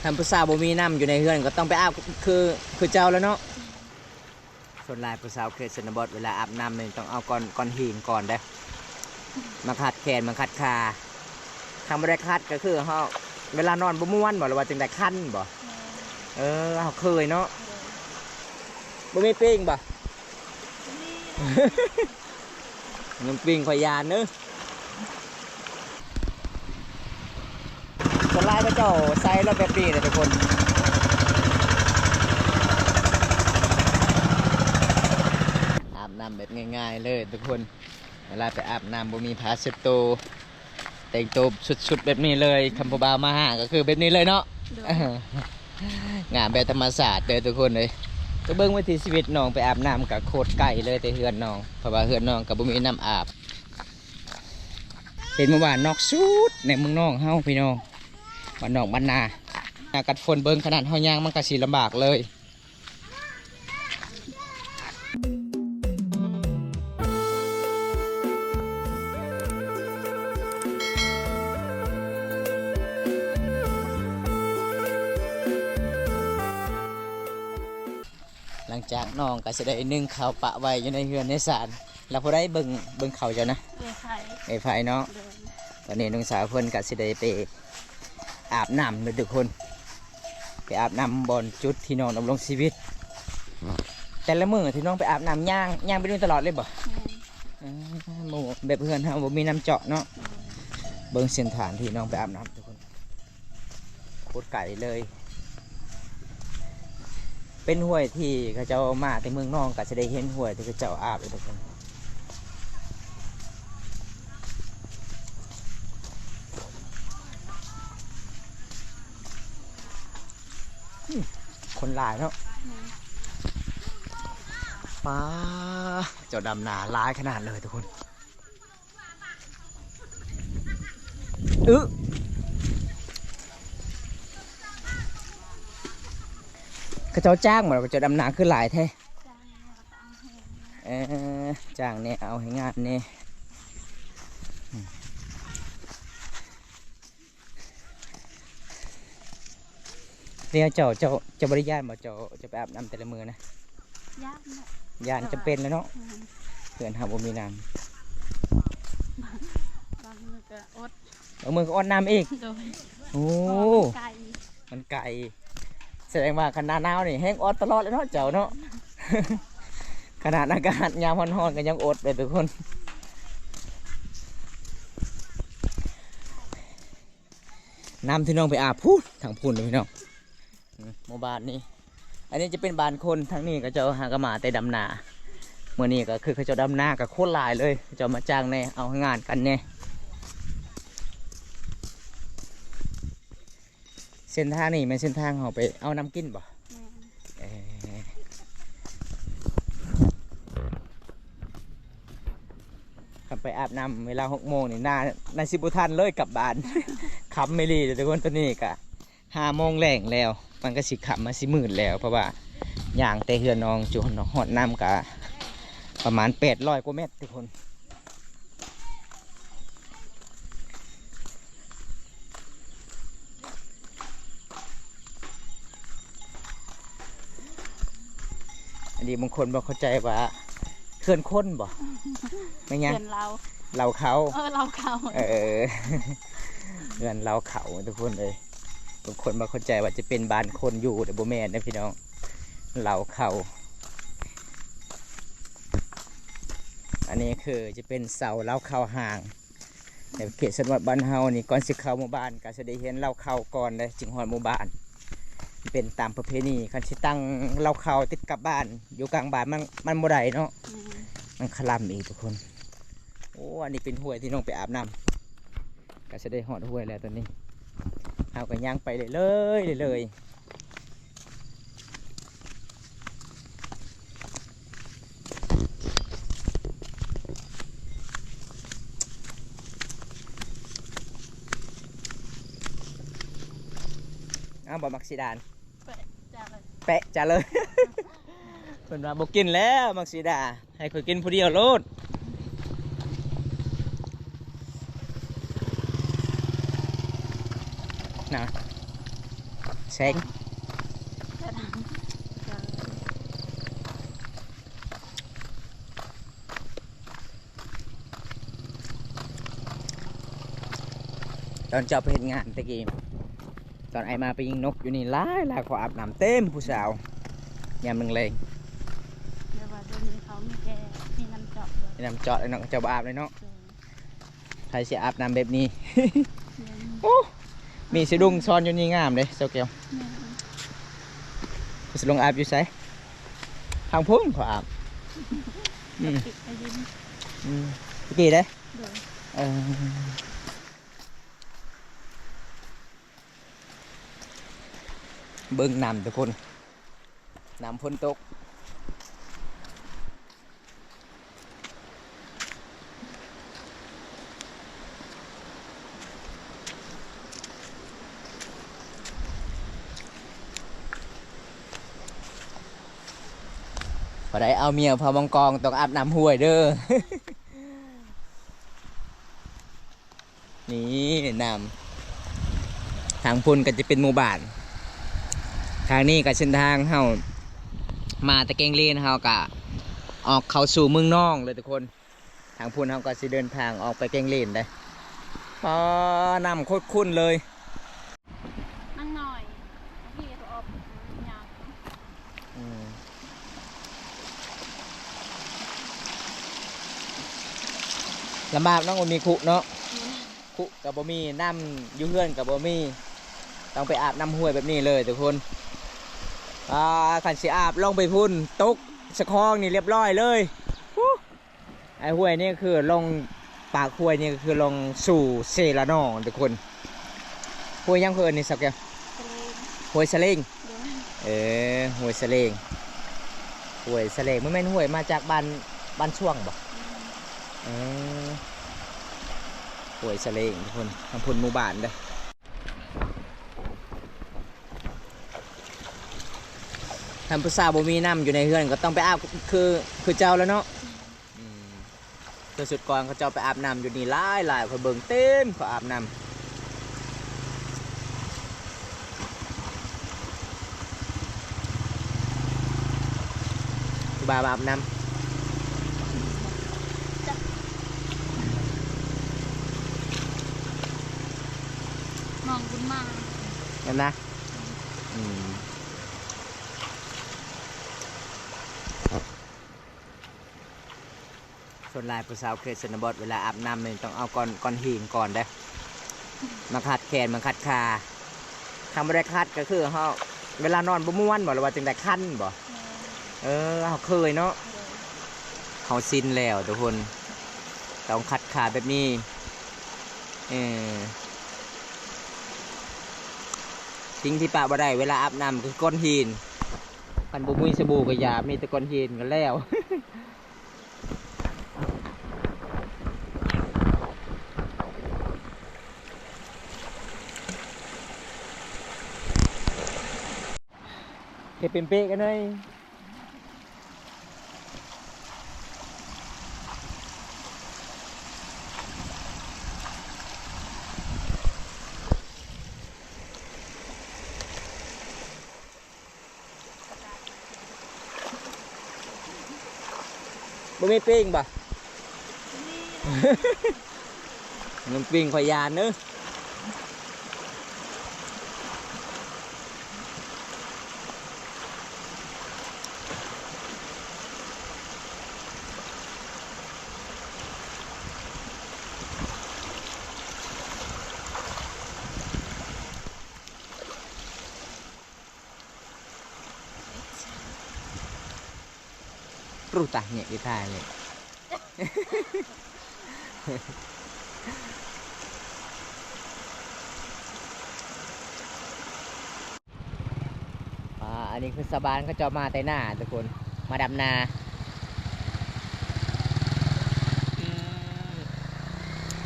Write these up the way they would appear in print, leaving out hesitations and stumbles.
ทำผู้สาวบ่มีน้ำอยู่ในเฮือนก็ต้องไปอาบคือเจ้าแล้วเนาะส่วนลายผู้สาวเขตชนบทเวลาอาบน้ำนี่ต้องเอาก้อนหินก่อนเด้มาขัดแขนมาขัดขาทำไม่ได้คัดก็คือเขาเวลานอนบ่ม่วนบ่หรือว่าจึงได้คันบ่เขาเคยเนาะบ่มีปิ้งบ่น้ำปิ้งข่อยยานเนอะส่วนลายก็เจ้าใส่แล้วแบบนี้เลยทุกคนอาบน้ำแบบง่ายๆเลยทุกคนเวลาไปอาบน้ำบ่มีผ้าเช็ดตัวแต่งตัวชุดๆแบบนี้เลยคำพูบาวมาหาก็คือแบบนี้เลยเนาะงานแบบธรรมศาสตร์เลยทุกคนเลยก็เบิ้งวิถีชีวิตน้องไปอาบน้ำกับโคตรไก่เลยแต่เฮือนน้องเพราะว่าเฮือนน้องกับบ่มีน้ำอาบเป็นเมื่อวานนอกสุดในเมืองน้องเฮาพี่น้องบ้านนอกบ้านนากัดฝนเบิ้งขนาดเฮาย่างมันก็สิลำบากเลยหลังจากน้องก็จะได้นึ่งข้าวปะไว้อยู่ในเฮือนในศาลแล้วพอได้เบิ่งเขาเจ้านะไอ้ไฟเนาะตอนนี้น้องสาวเพิ่นก็จะได้ไปอาบน้ำเลยทุกคนไปอาบน้ำบนจุดที่น้องดำรงชีวิตแต่ละมื้อที่น้องไปอาบน้ำย่างไปด้วยตลอดเลยบ่หมู่แบบเพื่อนเฮาบ่มีน้ำเจาะเนาะเบิ่งเส้นทางที่น้องไปอาบน้ำทุกคนโคตรไกลเลยเป็นห้วยที่เขาเจ้ามาในเมืองนองก็จะได้เห็นห้วยที่เขาเจ้าอาบเลยทุกคนคนหลายเนาะป้าเจ้าดำหนาร้ายขนาดเลยทุกคนเขาเจ้าจ้างมาเขาเจ้าดำนาคือหลายแท้จ้างเนี่ยเอาให้งานเนี่ยเรียกเจ้าบริญาณมาเจ้าจะไปอาบน้ำแต่ละมือนะยานจะเป็นแล้วเนาะเพื่อนหาบ่มีน้ำบางมือก็อดน้ำอีกโอ้มันไก่แสดงว่าขนาดหนาวนี่แห้งอดตลอดเลยเนาะเจ้าเนาะ ขนาดอากาศยามร้อนๆก็ยังอดเลยทุกคนน้ำที่น้องไปอาบพูดทางพูนเลยพี่น้องหมู่บ้านนี้อันนี้จะเป็นบ้านคนทั้งนี้ก็จะหากระหมาแต่ดำนาเมื่อนี้ก็คือเขาจะดำนากับโคตรหลายเลยจะมาจ้างแน่เอางานกันแน่เส้นทางนี่เป็นเส้นทางเขาไปเอาน้ำกินบ่ขับไปอาบน้ำเวลา6 โมงนี่นาซิบุทันเลยกลับบ้าน ขับไม่รีแต่คนตัวนี้กะ5 โมงแรงแล้วมันก็สิขับมาสิมื่นแล้วเพราะว่าอย่างแต่เฮือนน้องจุนหอดน้ำกะประมาณ800 กว่าเมตรทุกคนอันนี้บางคนบอกเข้าใจว่าเขื่อนค้นบ่ไม่งั้นเราเขาเราเขาเงินเราเขาทุกคนเลยบางคนมาเข้าใจว่าจะเป็นบ้านคนอยู่แต่โบแม่นนะพี่น้องเราเขาอันนี้คือจะเป็นเสาเล่าเขาห่างในเขตจังหวัดบ้านเฮานี่ก่อนสิเข้าหมู่บ้านก็จะได้เห็นเล่าเขาก่อนเลยจึงหอดหมู่บ้านเป็นตามประเพณีคันสิตั้งเล่าเขาติดกับบ้านอยู่กลางบ้านมันโมได้เนาะมันคลำอีกทุกคนโอ้อันนี้เป็นห้วยที่น้องไปอาบน้ำก็จะได้หอดห้วยแล้วตอนนี้เอากันย่างไปเลยเอาบ่มักสีดานแปะจ้าเลยเป็นว่าบอกกินแล้วมักสีดาให้คุยกินผู้เดียวโลดนะ แสงตอนเจ้าไปเห็นงานตะกี้ตอนไอมาไปยิงนกอยู่นี่หลายขออาบน้ำเต็มผู้สาวยามหนึ่งเลย เดี๋ยวว่าเดี๋ยวนี้เขามีแกมีน้ำเจาะด้วย น้ำเจาะเลยเนาะเจ้าบ่อาบเลยเนาะใครสิอาบน้ำแบบนี้ เดี๋ยว โอ้มีสะดุ้งซ้อนอยู่นี่งามเลยเจ้าแก้วสะดุ้งอาบอยู่ไสทางพุ่งขออาบ ปิดไปยิ้ม ตะกี้เด้ เดี๋ยว เออเบิ่งน้ำทุกคนน้ำฝนตกพอได้เอาเมียพอมังกรต้องอาบน้ำห้วยเด้อ นี่น้ำทางพุ่นก็จะเป็นหมู่บ้านทางนี้ก็เส้นทางเฮามาตะเกงเลนเฮากะออกเข้าสู่เมืองนองเลยทุกคนทางพุ่นเฮาก็สิเดินทางออกไปเกงเลนได้พอน้ำโคตรคุ้นเลย นั่งหน่อยพี่เขาออกยาว ลำบากน้องบ่มีคุเนาะคุกับบ่มีน้ำอยู่เฮือนกับบ่มีต้องไปอาบน้ำห้วยแบบนี้เลยทุกคนขันสิอาบลงไปพุ่นตกสะคองนี่เรียบร้อยเลยไอ้ห้วยนี่คือลงปากห้วยนี่คือลงสู่เซลานองทุกคนห้วยยังเพิ่นนี่สักแก ทะเล ห้วยสะเลง เดี๋ยว ห้วยสะเลงห้วยสะเลงไม่แม่นห้วยมาจากบ้านช่วงบ่ห้วยสะเลงทุกคนทางพุ่นหมู่บ้านเด้อทำผู้สาวบ่มีน้ำอยู่ในเฮือนก็ต้องไปอาบคือเจ้าแล้วเนาะคือสุดก่อนเขาเจ้าไปอาบน้ำอยู่นี่หลายเขาเบิ่งเต็มเขาอาบน้ำบาอาบน้ำ มองคุณมา นั่นนะส่วนลายผู้สาวเขตชนบทเวลาอาบน้ำมันต้องเอาก้อนหินก่อนเด้อมาขัดแขนมาขัดขาทำไม่ได้ขัดก็คือเขาเวลานอนบ่ม่วนบ่หรือว่าจังได้คันบ่เขาเคยเนาะเขาซินแล้วทุกคนต้องขัดขาแบบนี้ทิ้งที่ปะบ่ได้เวลาอาบน้ำคือก้อนหินกันบุมีสบู่กับยามีแต่ก้อนหินกันแล้ว เห็ดเป็นเป๊ะกันเลยบ่มีปิ้งป่ะ มันปิ้งข่อยยานเนอะรู้ตักเนี่ยกีตาร์เนี่ย อันนี้คือสะบานเขาจะมาแต่หน้าทุกคนมาดำนา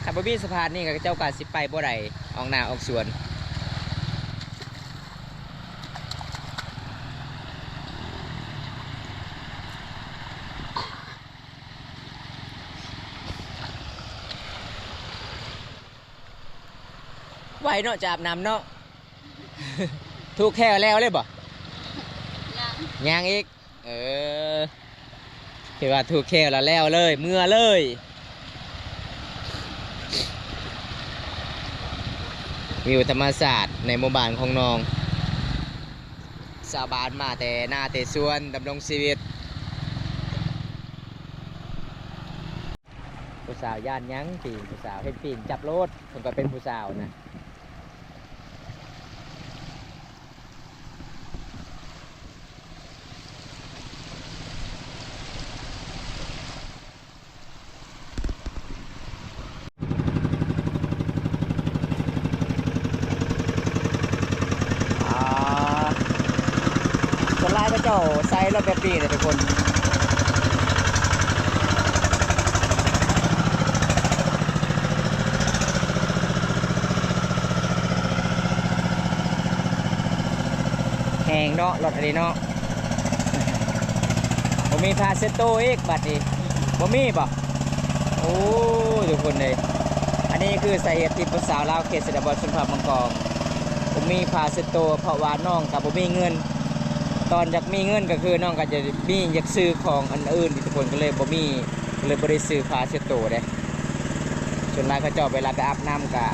ขับบี้สะพานนี่กับเจ้ากาสิไปบ่ไรออกนาออกสวนไหวเนาะจะอาบน้ำเนาะ แข ถูกแค่แล้วเลยบ่ ยัง ยังอีกคิดว่าถูกแค่แล้วเลยเมื่อเลยวิวธรรมศาสตร์ในหมู่บ้านของน้องชาวบ้านมาแต่หน้าแต่สวนดำรงชีวิตผู้สาวย่านยังปีผู้สาวเห็นปีนจับรถผมก็เป็นผู้สาวนะส่วนลายก็เจ้าไซส์เราแบบนี้เลยทุกคนแหงเนาะรถอันนี้เนาะบ่มีพาเซโตอีกบัดนี้บ่มีป่ะโอ้ทุกคนเลยอันนี้คือสาเหตุที่ผู้สาวลาวเขตเศรษฐบาลชนเผ่ามังกรบ่มีพาเซโตเพราะว่าน้องกับบ่มีเงินตอนอยากมีเงินก็คือน้องก็จะมีอยากซื้อของอันอื่นทุกคนก็เลยบ่มีเลยบ่ได้ซื้อพาเซโตเด้ส่วนหลายเขาเจ้าเวลาไปอาบน้ำก็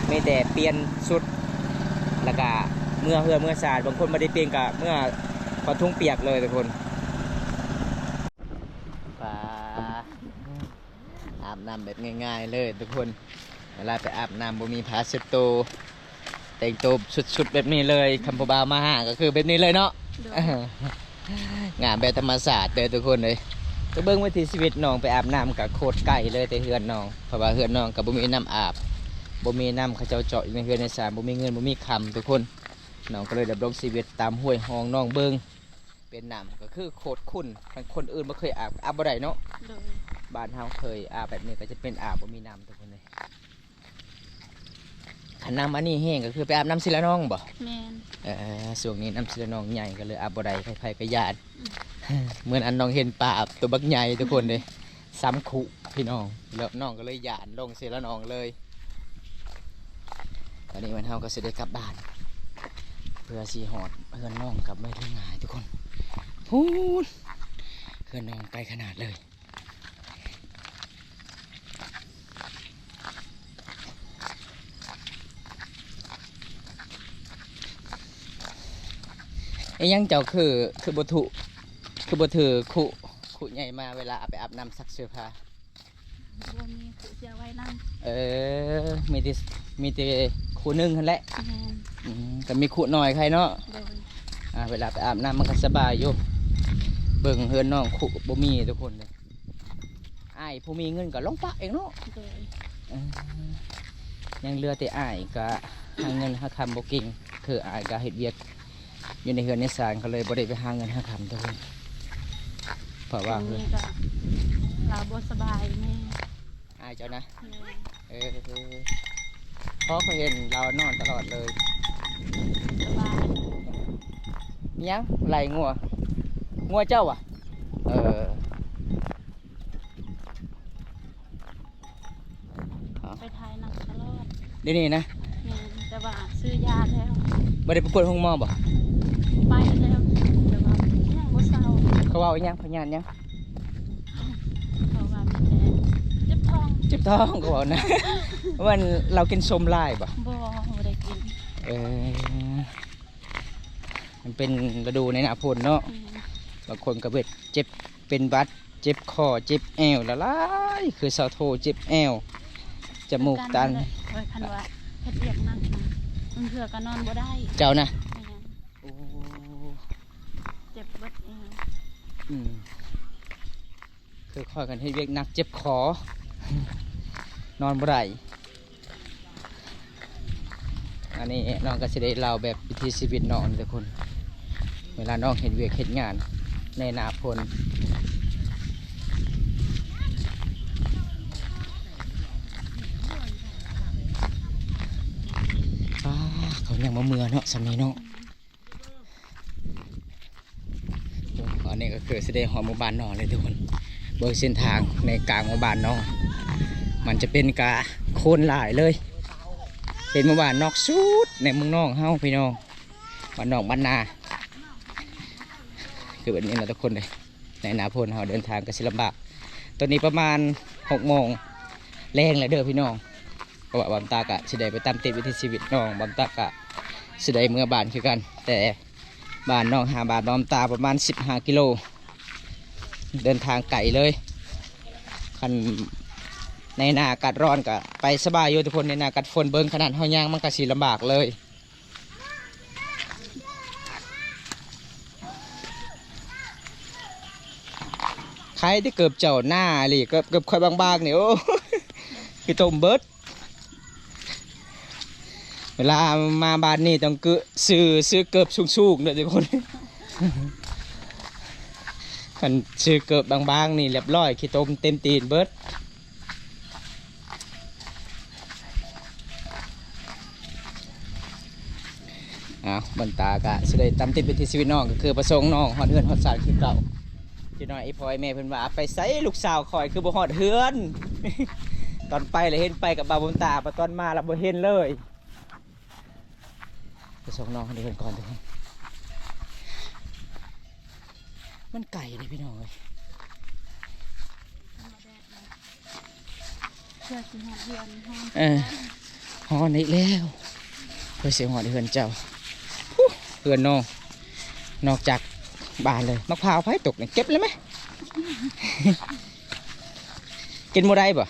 มีแต่เปลี่ยนชุดแล้วก็เมื่อเฮือเมื่อสาดบางคนไม่ได้เปลี่ยนกับเมื่อพอทุ่งเปียกเลยทุกคนอาบน้ำแบบง่ายๆเลยทุกคนเวลาไปอาบน้ำบ่มีผ้าเช็ดตัวแต่งตัวชุดๆแบบนี้เลยคำพูบาวมาหาก็คือแบบนี้เลยเนาะงานแบบธรรมศาสตร์เลยทุกคนเลยไปเบิ้งวิถีชีวิตน้องไปอาบน้ำกับโคตรไก่เลยแต่เฮือนน้องเพราะว่าเฮือนน้องกับบ่มีน้ำอาบบ่มีน้ำเขาเจ้าเจาะอยู่ในเฮือนในสระบ่มีเงินบ่มีคำทุกคนน้องก็เลยดำรงชีวิตตามห้วยหองน้องเบิ้งเป็นน้ำก็คือโคตรขุ่นคนอื่นไม่เคยอาบบ่ได้เนาะบ้านเฮาเคยอาบแบบนี้ก็จะเป็นอาบบ่มีน้ำทุกคนเลยขันน้ำอันนี้แห้งก็คือไปอาบน้ำศิลาน้องบ่แม่นช่วงนี้น้ำศิลาน้องใหญ่ก็เลยอาบบ่ได้ไผๆก็ญาติเหมือนอันน้องเห็นปลาอาบตัวบักใหญ่ทุกคนเลยซ้ำขุพี่น้องแล้วน้องก็เลยญาติลงศิลาน้องเลยตอนนี้วันเฮาก็สิได้กลับบ้านเพื่อสีหอดเพื่อนน้องกลับไม่ได้ง่ายทุกคนพูดเพื่อนน้องไกลขนาดเลยไอ้ยังเจ้าคือบ่ถือขุใหญ่มาเวลาไปอาบน้ำซักเสื้อผ้าบ่มีผู้เสียไว้นั่งมีแต่ขุนึงนั่นแหละแต่มีขุหน่อยใครเนาะเวลาไปอาบน้ำมันก็สบายอยู่เบิ่งเฮือนน้องขุบ่มีทุกคนเลยอ้ายผู้มีเงินก็ลงปะเองเนาะยังเรือแต่อ้ายก็หาเงินหาคำบ่เก่งคืออ้ายก็เฮ็ดเวียกอยู่ในเฮือนในศาลเขาเลยบ่ได้ไปหาเงินหาคำทุกคนเพราะว่าเราบ่สบายแม่อายเจ้านะเพราะเขาเห็นเรานอนตลอดเลยสบายยังไหลงัวเจ้าอ่ะไปถ่ายหนังตลอดเดี๋ยวนี้นะแต่ว่าซื้อยาแล้วไม่ได้ไปกวดห้องหมอบ่ไปแล้วแต่ว่ายังบ่เศร้าเขาว่ายังพยานยังเขาว่ามีแต่เจ็บท้องก็บอกนะวันเรากินส้มลายบ่ได้กินมันเป็นฤดูในหน้าฝนเนาะบางคนก็เจ็บเป็นบัดเจ็บคอเจ็บแอวละลายคือเสาโทเจ็บแอวจมูกตันคันว่าเฮ็ดเวียกนั่นนะมันเถื่อก็นอนบ่ได้เจ้านะเจ็บเบิดเองคือคอยกันให้เวียกนักเจ็บคอนอนบ่ได้อันนี้น้องก็จะได้เล่าแบบวิถีชีวิตน้องทุกคนเวลาน้องเห็นเวียกเห็นงานในหน้าฝนเขายังมาเมือเนาะสมัยเนาะอันนี้ก็คือแสดงหอหมู่บ้านน้องเลยทุกคนโดยเส้นทางในกลางหมู่บ้านน้องมันจะเป็นกะโคนหลายเลยเป็นหมู่บ้านนอกสุดในเมืองน้องเฮาพี่น้อง บ้านนอกบ้านนาคือแบบนี้นะทุกคนเลยในหนาพลเราเดินทางก็สิลำบากตอนนี้ประมาณ6 โมงแรงเลยเด้อพี่น้องเพราะว่าบำตากะสิได้ไปตามติดวิถีชีวิตน้องบำตากะสิได้เมื่อบ้านคือกัน แต่บ้านน้องหาบ้านบำตาประมาณ15 กิโลเดินทางไกลเลยคันในหนาอากาศร้อนก็ไปสบายอยู่ทุกคนในหนาอากาศฝนเบิ้งขนาดเฮาย่างมันก็สิลำบากเลยใครที่เกือบเจ้าหน้าหรือเกือบค่อยบางๆเนี่ยโอ้พี่ต้มเบิร์ดเวลามาบ้านนี่ต้องซื้อเกือบสูงๆเลยทุกคนคันซื้อเกือบบางๆนี่เรียบร้อยขี้ต้มเต็มตีนเบิร์ดบรรตากะสิได้ตามติดวิถีชีวิตน้องก็คือประสงค์น้องฮอดเฮือนฮอดศาลคือเก่าจีน้อยไอ้พ่อยแม่เพิ่นว่าไปไสลูกสาวคอยคือบ่ฮอดเฮือน ตอนไปเลยเห็นไปกับบาวบุญตาพอตอนมาเราบ่เห็นเลยประสงค์น้องฮอดเฮือนก่อนทุกคนมันไก่เลยพี่น้องเอ้ย เชื่อสิหอดเดือนหอด ฮอดอีกแล้วเพื่อเสียงฮอดเฮือนเจ้าเฮือนน้องนอกจากบ้านเลยมะพร้าวไผ่ตกเนี่ยเก็บเลยไหม กินโมได้ป่ะ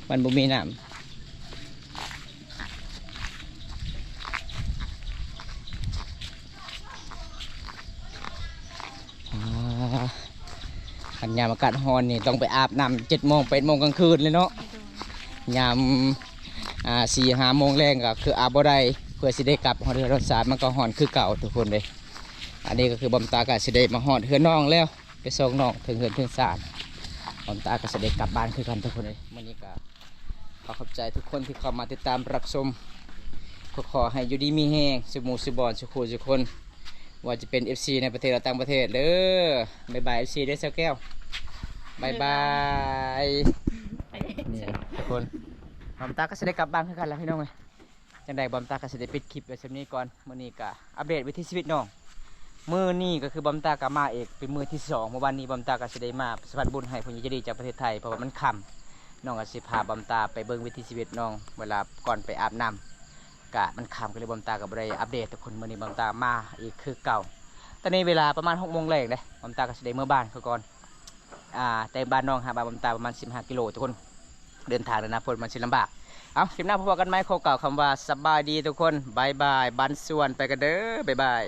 มันบ่มีน้ำอันยามอากาศร้อนนี่ต้องไปอาบน้ำ7 โมง8 โมงกลางคืนเลยเนาะยาม4 5 โมงแรงก็คืออาบบ่ได้เพื่อสิได้กลับฮอดเรือนรถสารมันก็ร้อนคือเก่าทุกคนเลยอันนี้ก็คือบำตากะสิได้มาฮอดเฮือนน้องแล้วไปส่งน้องถึงเฮือนถึงศาลบำตากะสิได้กลับบ้านคือกันทุกคนเลยวันนี้ก็ขอขอบใจทุกคนที่เข้ามาติดตามรับชมขอให้อยู่ดีมีแห้งสุขหมู่สุขบอนสุขคู่สุขคนว่าจะเป็น FC ในประเทศและต่างประเทศเด้อบ๊ายบาย FC เด้อเจ้าแก้วบ๊ายบายนี่ทุกคนบำตาก็สิได้กลับบ้านคือกันแล้วพี่น้องเลยจังใดบำตาก็สิได้ปิดคลิปไว้สักนี้ก่อนมื้อนี้ก็อัปเดตวิถีชีวิตน้องมื้อนี้ก็คือบำตากะมาเอกเป็นมื้อที่2เมื่อวานนี้บำตากะสิได้มาสวัสดิ์บุญให้ผู้ใหญ่ใจดีจากประเทศไทยเพราะว่ามันค่ำน้องก็สิพาบำตาไปเบิ่งวิถีชีวิตน้องเวลาก่อนไปอาบน้ำกะมันค่ำก็เลยบำตาก็บ่ได้อัปเดตทุกคนมื้อนี้บำตามาอีกคือเก่าตอนนี้เวลาประมาณ6 โมงแรกเลยบำตาก็สิได้เมื่อบ้านคือก่อนแต่บ้านน้องหาบ้านบำตาประมาณ15 กิโลทุกคนเดินทางนะพลมันสิลำบากเอาคลิปหน้าพบกันไหมขอเก่าคำว่าสบายดีทุกคนบายบายบันส่วนไปกันเด้อบ๊ายบาย